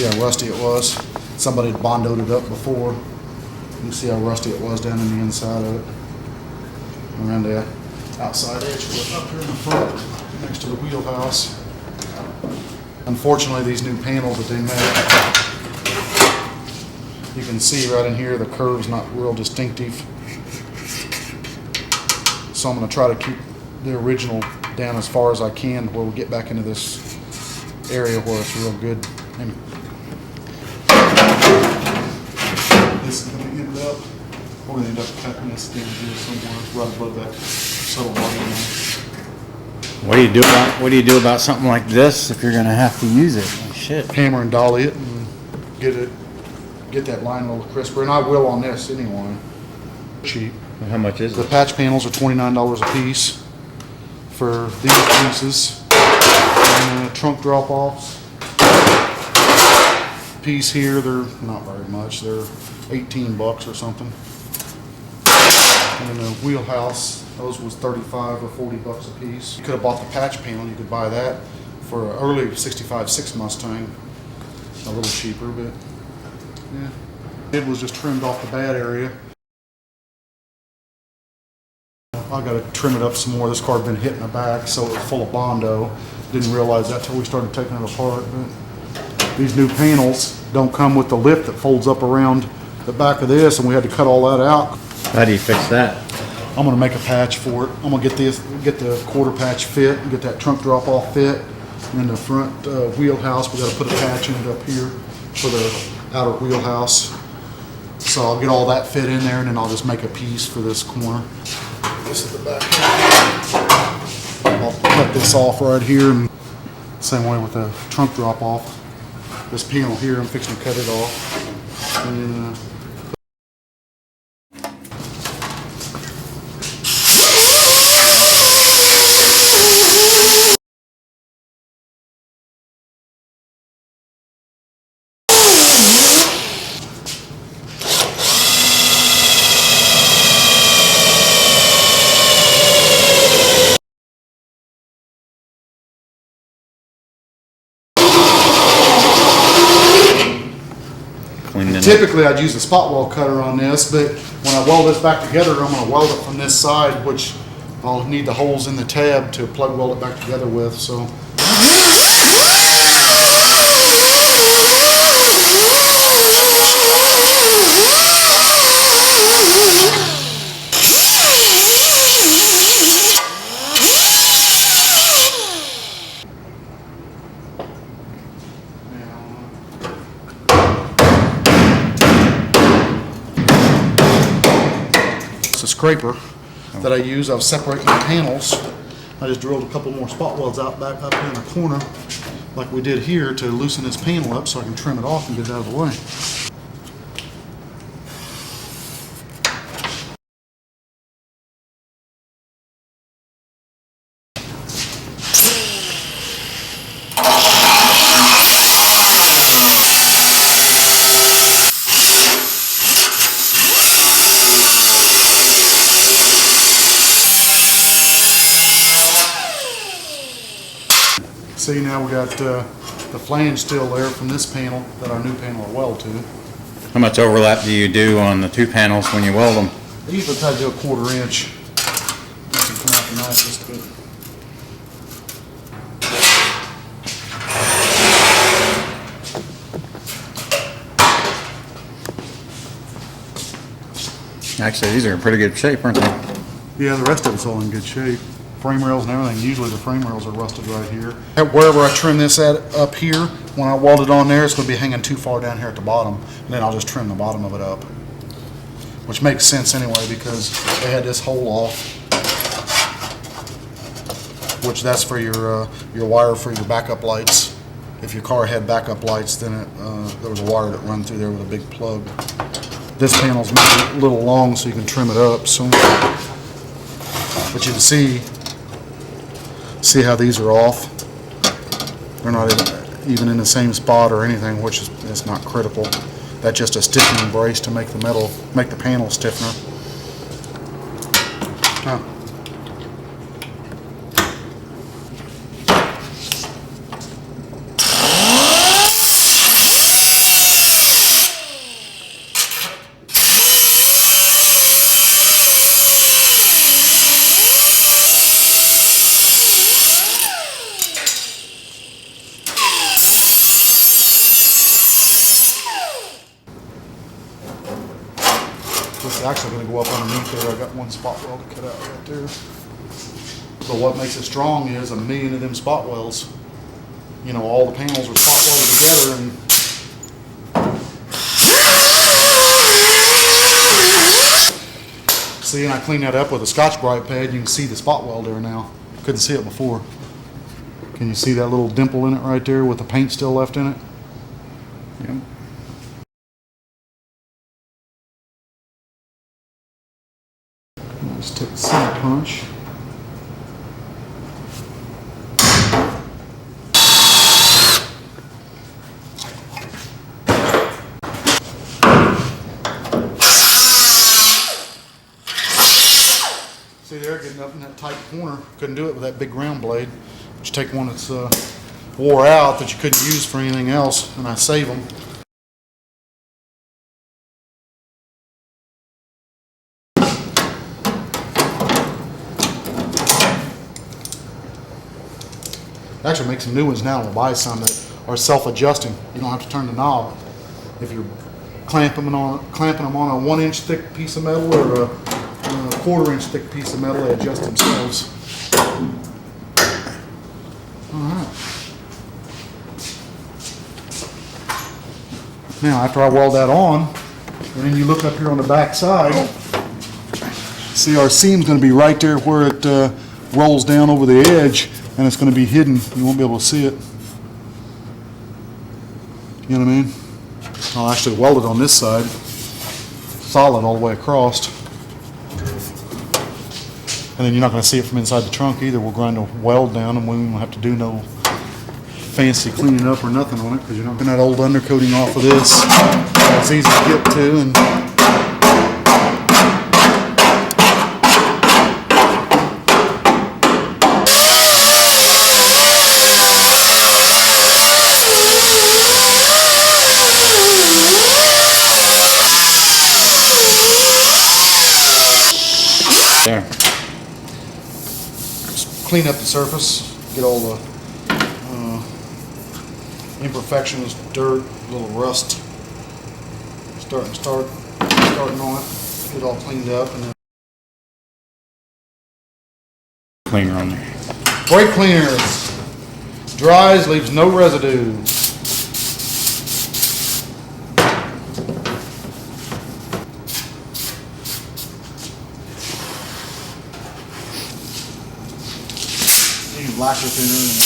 See how rusty it was? Somebody had bondoed it up before. You can see how rusty it was down in the inside of it. Around the outside edge, up here in the front, next to the wheelhouse. Unfortunately, these new panels that they make, you can see right in here the curve's not real distinctive. So I'm going to try to keep the original down as far as I can where we get back into this area where it's real good. And this is going to end up, we're going to end up cutting this down here somewhere right above that subtle body. What do you do about something like this if you're going to have to use it? Like, shit. Hammer and dolly it and get that line a little crisper, and I will on this anyway. Cheap. How much is The it? patch panels are $29 a piece for these pieces. And trunk drop-offs. Piece here, they're not very much. They're 18 bucks or something. And the wheelhouse, those was 35 or 40 bucks a piece. You could have bought the patch panel. You could buy that for an early 65 6 Mustang. A little cheaper, but yeah. It was just trimmed off the bad area. I got to trim it up some more. This car had been hit in the back, so it was full of Bondo. Didn't realize that till we started taking it apart. But these new panels don't come with the lip that folds up around the back of this, and we had to cut all that out. How do you fix that? I'm going to make a patch for it. I'm going to get the quarter patch fit, and get that trunk drop off fit. And the front wheelhouse, we got to put a patch in it up here for the outer wheelhouse. So I'll get all that fit in there, and then I'll just make a piece for this corner. This is the back. I'll cut this off right here, and same way with the trunk drop off. This panel here, I'm fixing to cut it off. And, typically I'd use a spot weld cutter on this, but when I weld this back together, I'm going to weld it from this side, which I'll need the holes in the tab to plug weld it back together with. So. It's a scraper that I use. I was separating the panels. I just drilled a couple more spot welds out back up here in the corner like we did here to loosen this panel up so I can trim it off and get it out of the way. See, now we got the flange still there from this panel that our new panel will weld to. How much overlap do you do on the two panels when you weld them? I usually try to do a 1/4 inch. That can come out the nicest, but Actually, these are in pretty good shape, aren't they? yeah, the rest of it's all in good shape. Frame rails and everything. Usually the frame rails are rusted right here. Wherever I trim this at up here, when I weld it on there, it's going to be hanging too far down here at the bottom, and then I'll just trim the bottom of it up, which makes sense anyway because they had this hole off, which that's for your wire for your backup lights. If your car had backup lights, then there was a wire that run through there with a big plug. This panel's maybe a little long, so you can trim it up. So, but you can see how these are off. They're not even in the same spot or anything, which is it's not critical. That's just a stiffening brace to make the panel stiffer. Huh. It's actually gonna go up underneath there. I got one spot weld to cut out right there. But what makes it strong is 1,000,000 of them spot welds. You know, all the panels are spot welded together, and see, and I cleaned that up with a Scotch-Brite pad. You can see the spot weld there now. Couldn't see it before. Can you see that little dimple in it right there with the paint still left in it? Yep. Let's take a center punch. See there, getting up in that tight corner. Couldn't do it with that big round blade. But you take one that's wore out that you couldn't use for anything else, and I save them. Actually, make some new ones now. We'll buy some that are self-adjusting. You don't have to turn the knob. If you're clamping them on a 1-inch thick piece of metal or a 1/4-inch thick piece of metal, they adjust themselves. All right. Now, after I weld that on, and then you look up here on the back side, see our seam's going to be right there where it rolls down over the edge, and it's going to be hidden. You won't be able to see it. You know what I mean? I'll actually weld it on this side, solid all the way across. And then you're not going to see it from inside the trunk either. We'll grind a weld down, and we won't have to do no fancy cleaning up or nothing on it, because you're not getting that old undercoating off of this. It's easy to get to, and There. clean up the surface, get all the imperfections, dirt, little rust starting on it. Get it all cleaned up, and then Cleaner on there. brake cleaner. Dries, leaves no residue. Use lacquer thinner and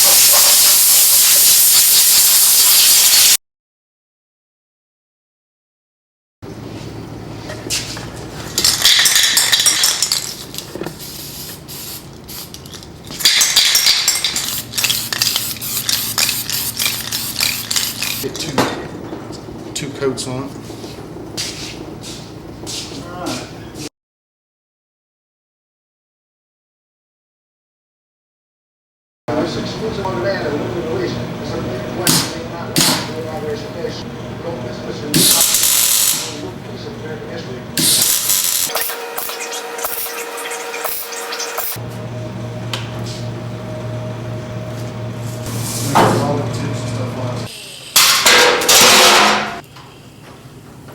get two coats on it.